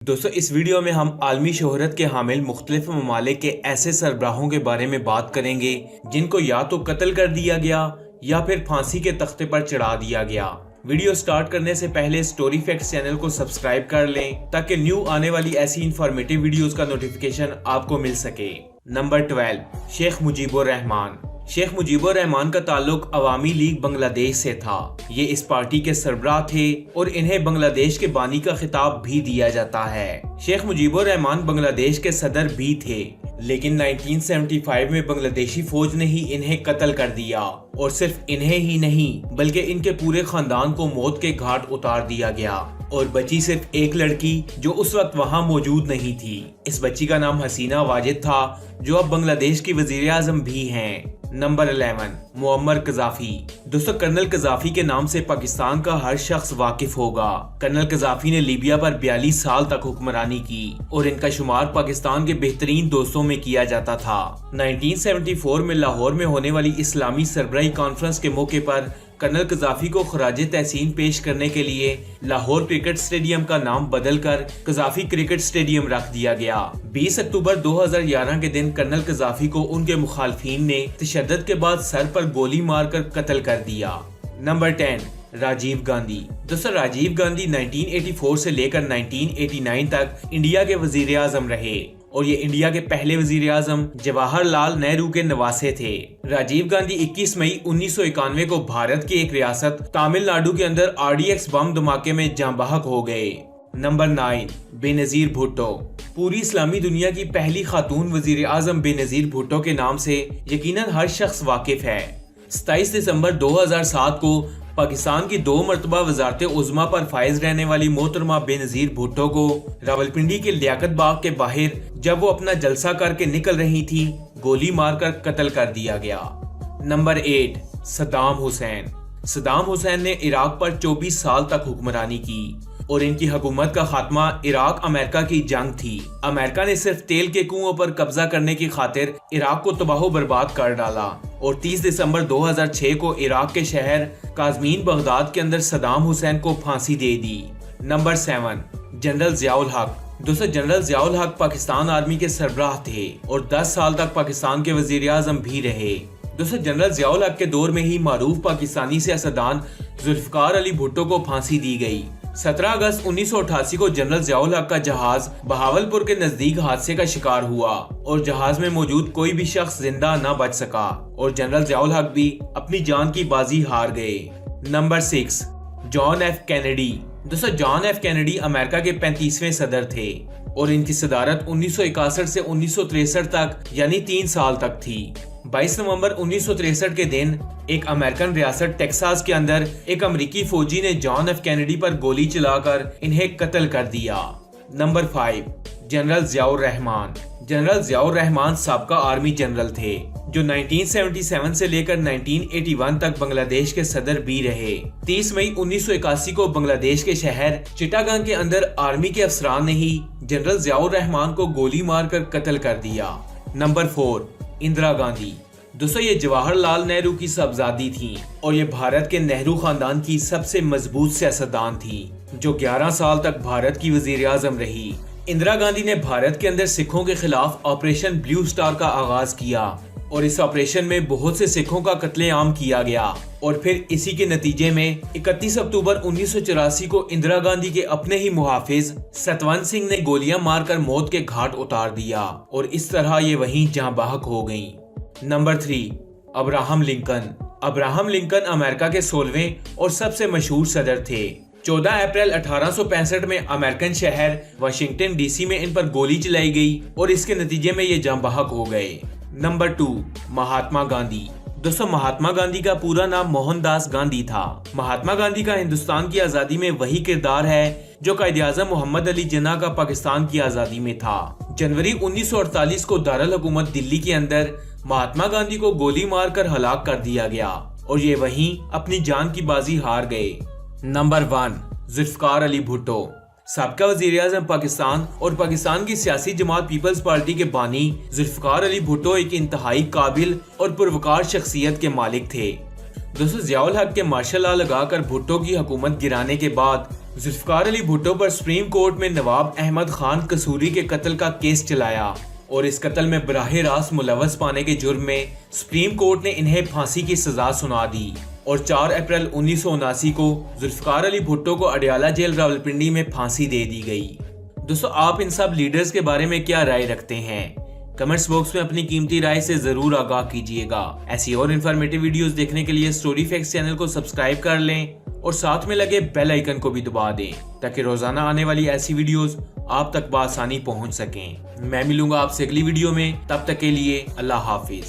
दोस्तों इस वीडियो में हम आलमी शोहरत के हामिल मुख्तलिफ ममालिक के ऐसे सरबराहों के बारे में बात करेंगे जिनको या तो कत्ल कर दिया गया या फिर फांसी के तख्ते पर चढ़ा दिया गया। वीडियो स्टार्ट करने से पहले स्टोरी फैक्ट्स चैनल को सब्सक्राइब कर लें ताकि न्यू आने वाली ऐसी इंफॉर्मेटिव वीडियोस का नोटिफिकेशन आपको मिल सके। नंबर 12, शेख मुजीबुर रहमान। शेख मुजीबुर रहमान का ताल्लुक अवामी लीग बांग्लादेश से था। ये इस पार्टी के सरबराह थे और इन्हें बांग्लादेश के बानी का खिताब भी दिया जाता है। शेख मुजीबुर रहमान बांग्लादेश के सदर भी थे, लेकिन 1975 में बांग्लादेशी फौज ने ही इन्हें कत्ल कर दिया और सिर्फ इन्हें ही नहीं बल्कि इनके पूरे खानदान को मौत के घाट उतार दिया गया और बची सिर्फ एक लड़की जो उस वक्त वहां मौजूद नहीं थी। इस बच्ची का नाम हसीना वाजिद था जो अब बांग्लादेश की वजीर आजम भी हैं। Number 11, Muammar Gaddafi. दोस्तों कर्नल कज़ाफ़ी के नाम से पाकिस्तान का हर शख्स वाकिफ होगा। कर्नल कज़ाफ़ी ने लीबिया पर 42 साल तक हुक्मरानी की और इनका शुमार पाकिस्तान के बेहतरीन दोस्तों में किया जाता था। 1974 में लाहौर में होने वाली इस्लामी सरबराही कॉन्फ्रेंस के मौके पर कर्नल कज़ाफ़ी को खराजे तहसीन पेश करने के लिए लाहौर क्रिकेट स्टेडियम का नाम बदलकर कज़ाफ़ी क्रिकेट स्टेडियम रख दिया गया। 20 अक्टूबर 2011 के दिन कर्नल कज़ाफ़ी को उनके मुखालफीन ने तशद्दुद के बाद सर पर गोली मारकर कत्ल कर दिया। नंबर 10, राजीव गांधी। दोस्तों राजीव गांधी 1984 से लेकर 1989 तक इंडिया के वजीर आजम रहे और ये इंडिया के पहले वजीर आजम जवाहरलाल नेहरू के नवासे थे। राजीव गांधी 21 मई 1991 को भारत की एक रियासत तमिलनाडु के अंदर RDX बम धमाके में जाँ बहक हो गए। नंबर 9, बेनजीर भुट्टो। पूरी इस्लामी दुनिया की पहली खातून वजीर आजम बेनजीर भुट्टो के नाम से यकीनन हर शख्स वाकिफ है। 27 दिसंबर 2007 को पाकिस्तान की 2 मरतबा वजारत उज़्मा पर फायज रहने वाली मोहतरमा बेनजीर भुट्टो को रावलपिंडी के लियाकत बाग के बाहर जब वो अपना जलसा करके निकल रही थी गोली मारकर कत्ल कर दिया गया। नंबर 8, सद्दाम हुसैन। सद्दाम हुसैन ने इराक पर 24 साल तक हुक्मरानी की और इनकी हुकूमत का खात्मा इराक अमेरिका की जंग थी। अमेरिका ने सिर्फ तेल के कुओं पर कब्जा करने की खातिर इराक को तबाह बर्बाद कर डाला और 30 दिसंबर 2006 को इराक के शहर काज़मीन बगदाद के अंदर सद्दाम हुसैन को फांसी दे दी। नंबर 7, जनरल ज़ियाउल हक। दोस्तों जनरल ज़ियाउल हक पाकिस्तान आर्मी के सरबराह थे और 10 साल तक पाकिस्तान के वजीर आजम भी रहे। दोस्तों जनरल ज़ियाउल हक के दौर में ही मारूफ पाकिस्तानी सियासतदान जुल्फ़िकार अली भुट्टो को फांसी दी गई। 17 अगस्त 1988 को जनरल ज़ियाउल हक का जहाज बहावलपुर के नजदीक हादसे का शिकार हुआ और जहाज में मौजूद कोई भी शख्स जिंदा न बच सका और जनरल ज़ियाउल हक भी अपनी जान की बाजी हार गए। Number 6, John F Kennedy. दोस्तों जॉन F कैनेडी अमेरिका के 35वें सदर थे और इनकी सदारत 1961 से 1963 तक यानी 3 साल तक थी। 22 नवंबर 1963 के दिन एक अमेरिकन रियासत टेक्सास के अंदर एक अमेरिकी फौजी ने जॉन F कैनेडी पर गोली चलाकर इन्हें कत्ल कर दिया। Number 5, general Ziaur Rahman. General Ziaur Rahman साबका आर्मी जनरल थे जो 1977 से लेकर 1981 तक बांग्लादेश के सदर भी रहे। 30 मई 1981 को बांग्लादेश के शहर चिटागांग के अंदर आर्मी के अफसरान ने ही जनरल ज़ियाउर रहमान को गोली मारकर कत्ल कर दिया। नंबर 4, इंदिरा गांधी। दोस्तों ये जवाहरलाल नेहरू की साहबजादी थी और ये भारत के नेहरू खानदान की सबसे मजबूत सियासतदान थी जो 11 साल तक भारत की वजीर आजम रही। इंदिरा गांधी ने भारत के अंदर सिखों के खिलाफ ऑपरेशन ब्लू स्टार का आगाज किया और इस ऑपरेशन में बहुत से सिखों का कत्लेआम किया गया और फिर इसी के नतीजे में 31 अक्टूबर 1984 को इंदिरा गांधी के अपने ही मुहाफिज सतवंत सिंह ने गोलियां मारकर मौत के घाट उतार दिया और इस तरह ये वहीं जाँ बहक हो गयी। Number 3, Abraham Lincoln. Abraham Lincoln America के 16वें और सबसे मशहूर सदर थे। 14 अप्रैल 1865 में अमेरिकन शहर वाशिंगटन DC में इन पर गोली चलाई गई और इसके नतीजे में ये जाँ बहक हो गए। नंबर 2, महात्मा गांधी। दोस्तों महात्मा गांधी का पूरा नाम मोहनदास गांधी था। महात्मा गांधी का हिंदुस्तान की आजादी में वही किरदार है जो कायद-ए-आज़म मोहम्मद अली जिन्ना का पाकिस्तान की आजादी में था। जनवरी 1948 को दारुल हुकूमत दिल्ली के अंदर महात्मा गांधी को गोली मारकर हलाक कर दिया गया और ये वहीं अपनी जान की बाजी हार गए। नंबर 1, जुल्फ़िकार अली भुट्टो। साबका वज़ीर आज़म पाकिस्तान और पाकिस्तान की सियासी जमात पीपल्स पार्टी के बानी जुल्फ़िकार अली भुट्टो एक इंतहाई काबिल और पुरवकार शख्सियत के मालिक थे। दोस्तों ज़ियाउल हक के मार्शल लॉ लगाकर भुट्टो की हुकूमत गिराने के बाद जुल्फकार अली भुट्टो पर सुप्रीम कोर्ट में नवाब अहमद खान कसूरी के कत्ल का केस चलाया और इस कत्ल में बराह रास्त मुलव्वस पाने के जुर्म में सुप्रीम कोर्ट ने इन्हें फांसी की सजा सुना दी और 4 अप्रैल 1979 को जुल्फकार अली भुट्टो को अडयाला जेल रावलपिंडी में फांसी दे दी गई। दोस्तों, आप इन सब लीडर्स के बारे में क्या राय रखते हैं? कमेंट्स बॉक्स में अपनी कीमती राय से जरूर आगाह कीजिएगा। ऐसी और इन्फॉर्मेटिव वीडियोस देखने के लिए स्टोरी फैक्ट्स चैनल को सब्सक्राइब कर लें और साथ में लगे बेल आइकन को भी दबा दें ताकि रोजाना आने वाली ऐसी वीडियोस आप तक बआसानी पहुंच सकें। मैं मिलूंगा आपसे अगली वीडियो में, तब तक के लिए अल्लाह हाफिज।